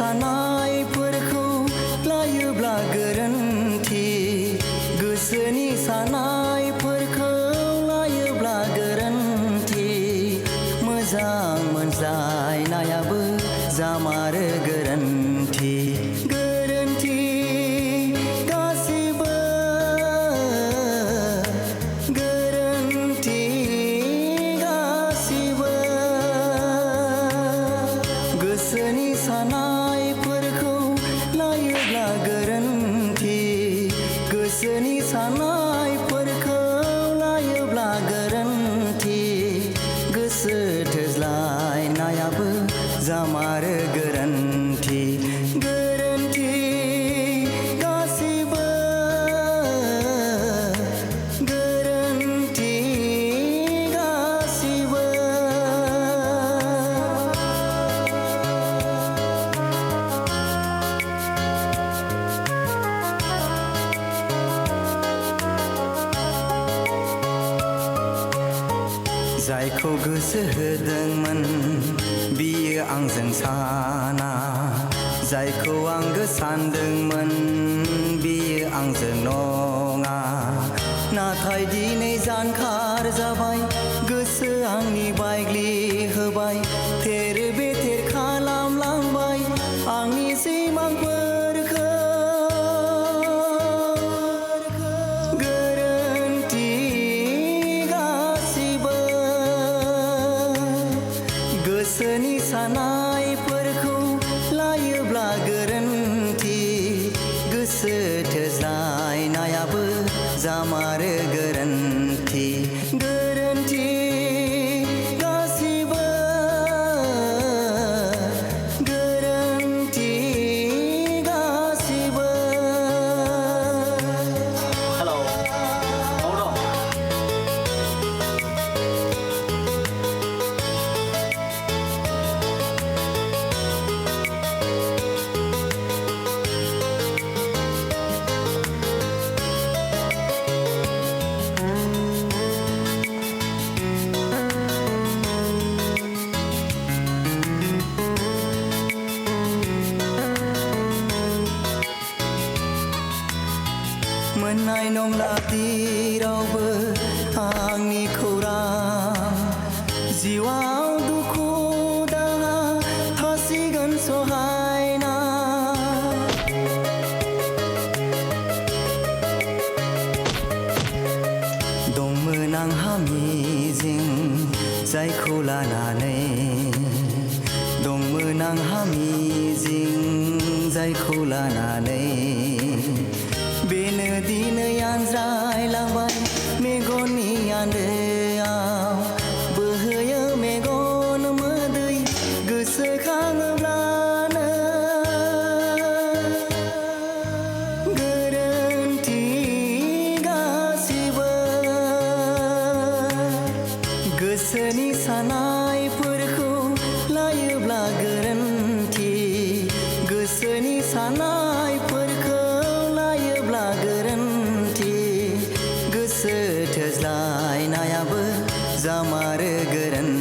सानायफोरखौ लायोब्ला गोरोन्थि गोसोनि सानायफोरखौ लायोब्ला गोरोन्थि मोजां मोनज्लायनायाबो जामारो गोरोन्थि गोरोन्थि गासिबो गोरोन्थि गासिबो गोसोनि सानायफोरखौ लायोब्ला गोरोन्थि गोसोनि सानायफोरखौ लायोब्ला गोरोन्थि गोसो थोज्लायनायाबो जामारो गोरोन्थि गोरोन्थि गासिबो गोरोन्थि गासिबो जायखौ गोसो होदोंमोन बियो आंजों साना जायखौ आंगो सानदोंमोन बियो आंजों नङा नाथाय दिनै जानखार जाबाय गोसो आंनि बायग्लि होबाय थेर बेथेर खालामलांबाय आंनि सिमांफोरखौ गोरोन्थि गासिबो गोसोनि सानायफोरखौ लायोब्ला गोरोन्थि गोसो थोज्लायनायाबो जामारो गोरोन्थि गोरोन्थि गासिबो गोरोन्थि गासिबो हेलौ hold on मोननाय नंला दि रावबो आंनि खौरां जिउआव दुखु दाहा थासिगोन सहायना दंमोन आंहा मिजिं जायखौ लानानै दंमोन आंहा मिजिं जायखौ लानानै बेनो दिनै आनज्रायलांबाय मेगननि आन्दोआव बोहैयो मेगन मोदै गोसोखाङोब्लानो गोरोन्थि गासिबो गोसोनि सानायफोरखौ लायोब्ला गोरोन्थि गोसोनि सानायफोरखौ लायोब्ला गोरोन्थि गोसो थोज्लायनायाबो जामारो गोरोन्थि